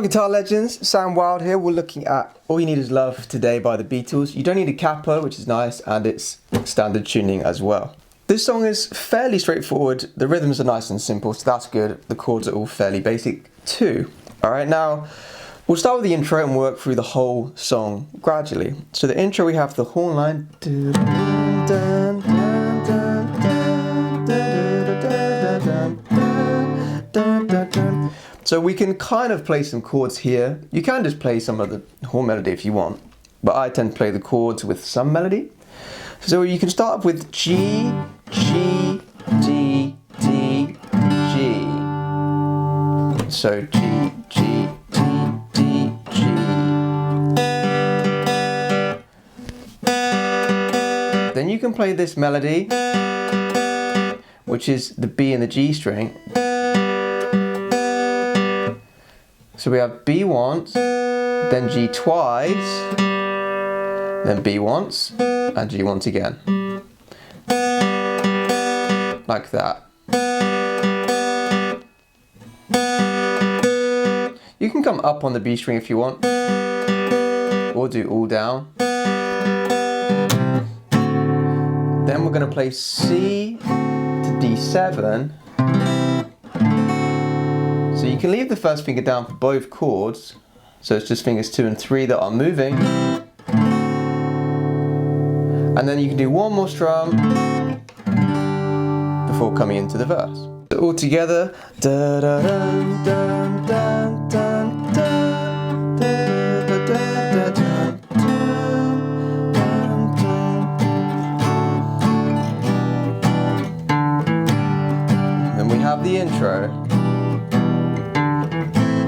What's up, guitar legends? Sam Wild here. We're looking at All You Need Is Love today by the Beatles. You don't need a capo, which is nice, and it's standard tuning as well. This song is fairly straightforward. The rhythms are nice and simple, so that's good. The chords are all fairly basic too. Alright, now we'll start with the intro and work through the whole song gradually. So the intro, we have the horn line. So we can kind of play some chords here. You can just play some of the horn melody if you want, but I tend to play the chords with some melody. So you can start off with G, G, D, D, G. So G, G, D, D, G. Then you can play this melody, which is the B and the G string. So we have B once, then G twice, then B once, and G once again. Like that. You can come up on the B string if you want, or do all down. Then we're going to play C to D7. So you can leave the first finger down for both chords, so it's just fingers 2 and 3 that are moving. And then you can do one more strum before coming into the verse. So all together. Then we have the intro,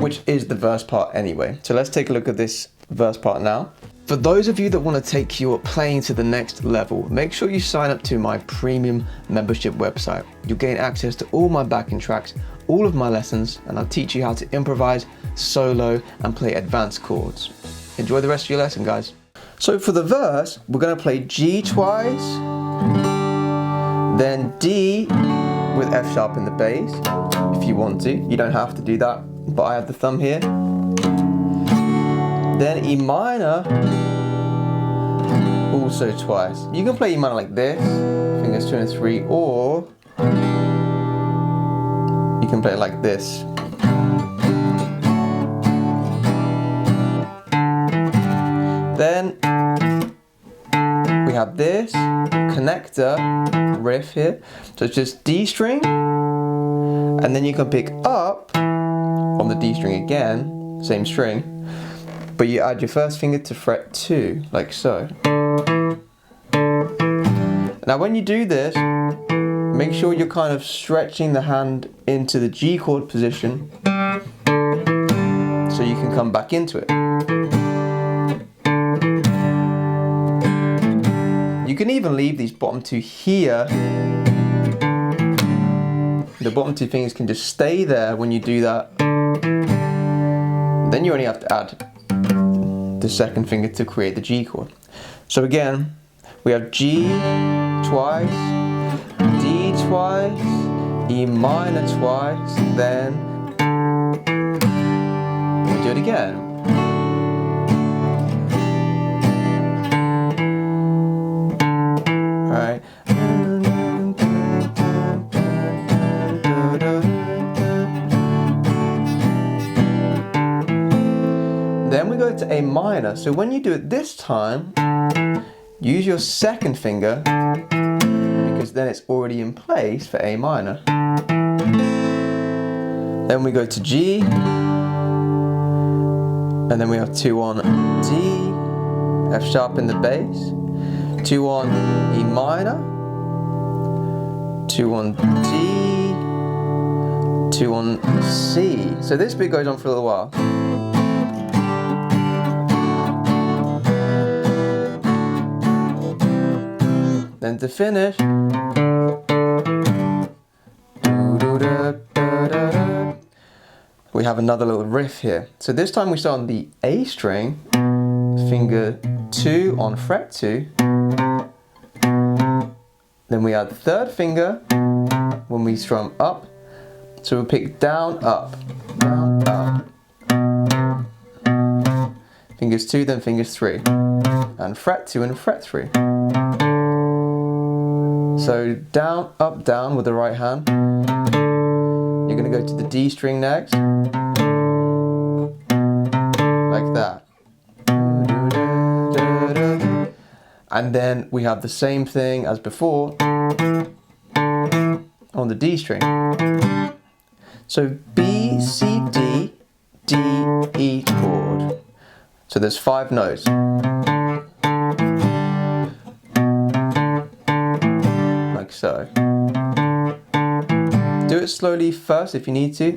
which is the verse part anyway. So let's take a look at this verse part now. For those of you that want to take your playing to the next level, make sure you sign up to my premium membership website. You'll gain access to all my backing tracks, all of my lessons, and I'll teach you how to improvise, solo, and play advanced chords. Enjoy the rest of your lesson, guys. So for the verse, we're going to play G twice, then D with F sharp in the bass, if you want to. You don't have to do that, but I have the thumb here. Then E minor, also twice. You can play E minor like this, fingers 2 and 3, or you can play it like this. Then we have this connector riff here. So it's just D string, and then you can pick up on the D string again, same string, but you add your first finger to fret 2, like so. Now when you do this, make sure you're kind of stretching the hand into the G chord position so you can come back into it. You can even leave these bottom 2 here. The bottom 2 fingers can just stay there when you do that. Then you only have to add the second finger to create the G chord. So again, we have G twice, D twice, E minor twice, then we do it again. Alright. Then we go to A minor. So when you do it this time, use your second finger, because then it's already in place for A minor. Then we go to G, and then we have 2 on D, F sharp in the bass, 2 on E minor, 2 on D, 2 on C. So this bit goes on for a little while. Then to finish, we have another little riff here. So this time we start on the A string, finger 2 on fret 2. Then we add the third finger when we strum up. So we pick down, up, down, up. fingers 2, then fingers 3, and fret 2 and fret 3. So down, up, down with the right hand. You're going to go to the D string next, like that. And then we have the same thing as before on the D string. So B, C, D, D, E chord. So there's 5 notes. Like so. Do it slowly first if you need to.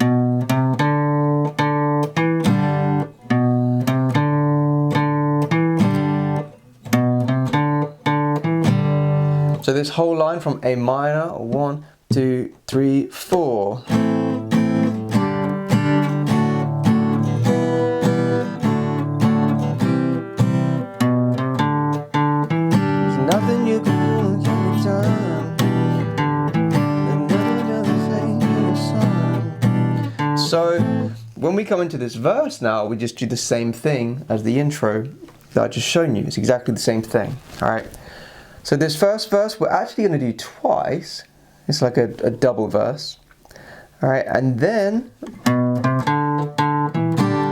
So this whole line from A minor, 1, 2, 3, 4. There's nothing you can do every time. And never does the same every song. So when we come into this verse now, we just do the same thing as the intro that I just shown you. It's exactly the same thing. All right. So this first verse we're actually going to do twice. It's like a double verse. All right, and then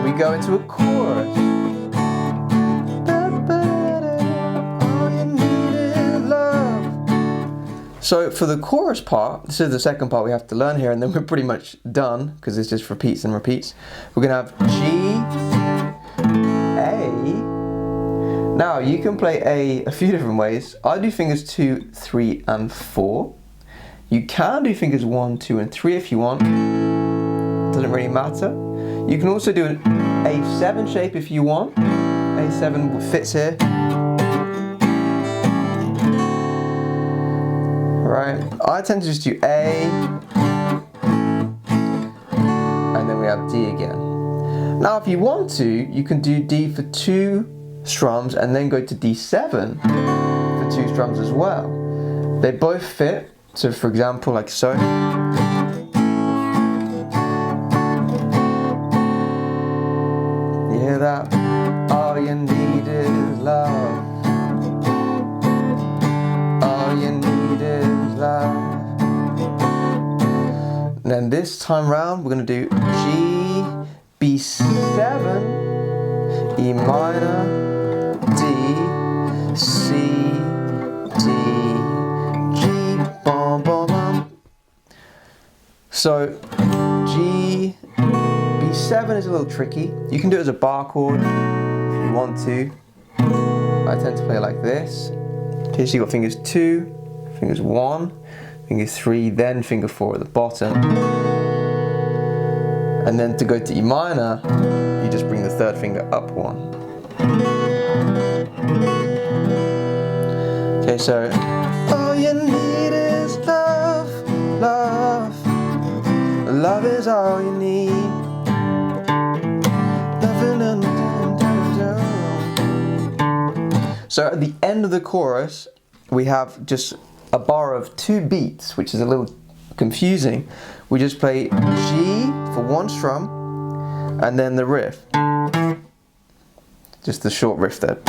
we go into a chorus. All you need is love. So for the chorus part, this is the second part we have to learn here, and then we're pretty much done because it's just repeats and repeats. We're going to have G, A. Now you can play A few different ways. I do fingers 2, 3, and 4. You can do fingers 1, 2, and 3 if you want. Doesn't really matter. You can also do an A7 shape if you want. A7 fits here. Right. I tend to just do A, and then we have D again. Now if you want to, you can do D for 2 strums and then go to D7 for 2 strums as well. They both fit. So for example, like so. You hear that? All you need is love. All you need is love. And then this time round, we're going to do G, B7, E minor, D, C, D, G, bom, bom, bom. So G, B7 is a little tricky. You can do it as a bar chord if you want to. I tend to play like this. Okay, so you've got fingers 2, fingers 1, finger 3, then finger 4 at the bottom. And then to go to E minor, you just bring the 3rd finger up 1. Okay, so all you need is love, love. Love is all you need. So at the end of the chorus, we have just a bar of 2 beats, which is a little confusing. We just play G for 1 strum, and then the riff. Just the short riff there.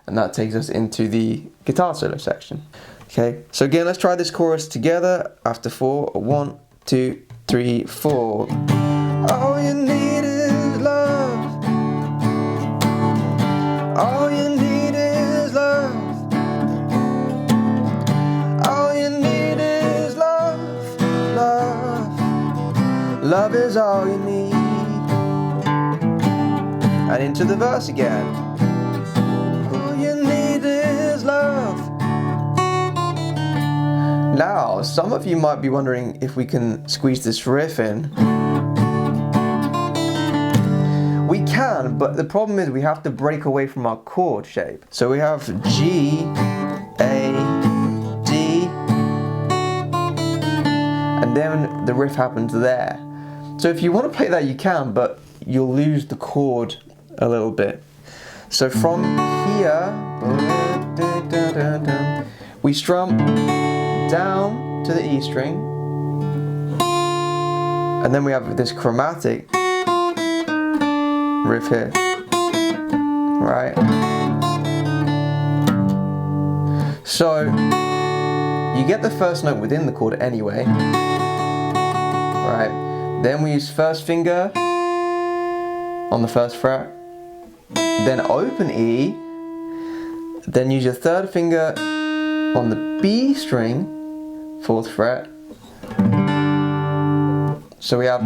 And that takes us into the guitar solo section. Okay, so again, let's try this chorus together after 4. 1, 2, 3, 4. All you need is love. All you need is love. All you need is love, love. Love is all you need. And into the verse again. All you need is love. Now, some of you might be wondering if we can squeeze this riff in. We can, but the problem is we have to break away from our chord shape. So we have G, A, D, and then the riff happens there. So if you want to play that, you can, but you'll lose the chord a little bit. So from here, we strum down to the E string, and then we have this chromatic riff here. right? So you get the first note within the chord anyway, right? Then we use first finger on the first fret, then open E, then use your third finger on the B string, 4th fret. So we have,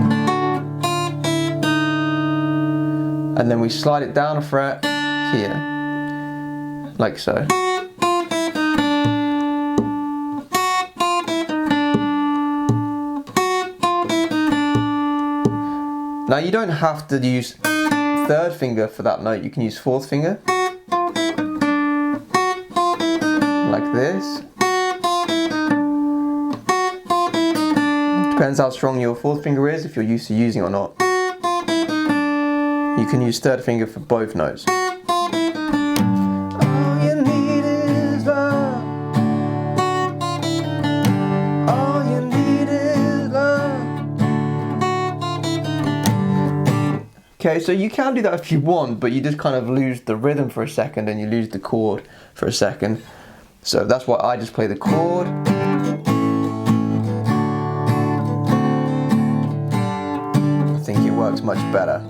and then we slide it down a fret here, like so. Now you don't have to use 3rd finger for that note, you can use 4th finger, like this. Depends how strong your 4th finger is, if you're used to using it or not. You can use 3rd finger for both notes. All you need is love. All you need is love. Okay, so you can do that if you want, but you just kind of lose the rhythm for a second and you lose the chord for a second. So that's why I just play the chord. I think it works much better.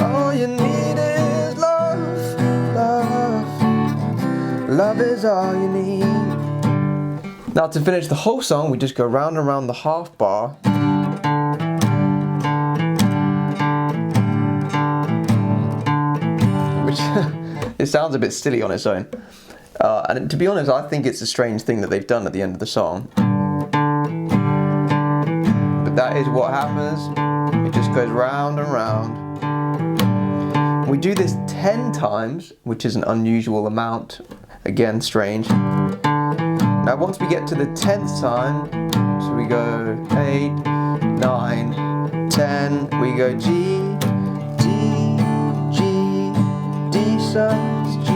All you need is love, love. Love is all you need. Now to finish the whole song, we just go round and round the half bar. Which it sounds a bit silly on its own. And to be honest, I think it's a strange thing that they've done at the end of the song. But that is what happens. It just goes round and round. We do this 10 times, which is an unusual amount. Again, strange. Now once we get to the 10th time, so we go 8, 9, 10, we go G, D, G, D sus, G,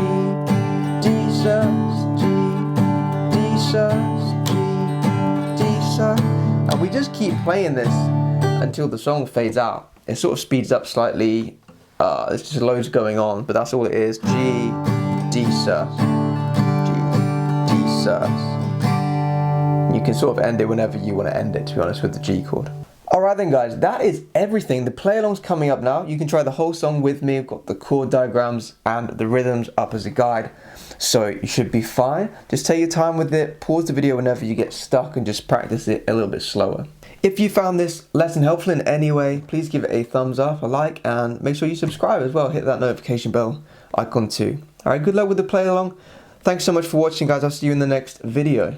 D sus, G, D sus, G, D sus. And we just keep playing this until the song fades out. It sort of speeds up slightly. There's just loads going on, but that's all it is. G, D sus, G, D sus. You can sort of end it whenever you want to end it, to be honest, with the G chord. Alright then guys, that is everything. The play along's coming up now. You can try the whole song with me. I've got the chord diagrams and the rhythms up as a guide. So you should be fine. Just take your time with it. Pause the video whenever you get stuck and just practice it a little bit slower. If you found this lesson helpful in any way, please give it a thumbs up, a like, and make sure you subscribe as well. Hit that notification bell icon too. Alright, good luck with the play along. Thanks so much for watching guys. I'll see you in the next video.